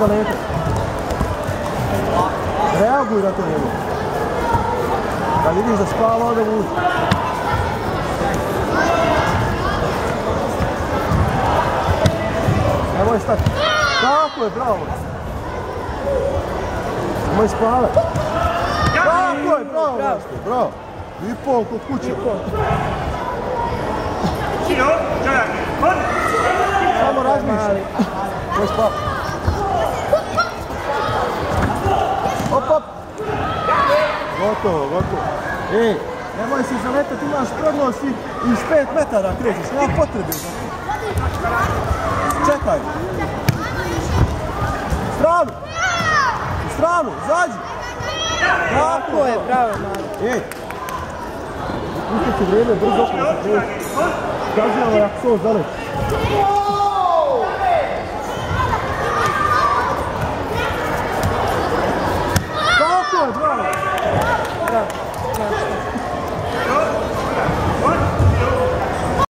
toalete. Reaguj na to njegu. Kad vidiš da spava, onda vuči. Nemoj stati. Tako je, bravo. Nemoj spavat. Tako je, bravo, bravo. I pol kod kuće. Samo razmišljaj. Nemoj spavat. Op, op. Gotovo, gotovo. Ej, nemoj se zaletati, imaš prednost i iz 5 metara krećeš, nema potrebe. Čekaj. Stranu. Stranu, zađi. Tako je, bravo, Maro. Ej. Ušte će vrijeme, brzo okolo se kreći. Kažemo ako se ovo zaleti.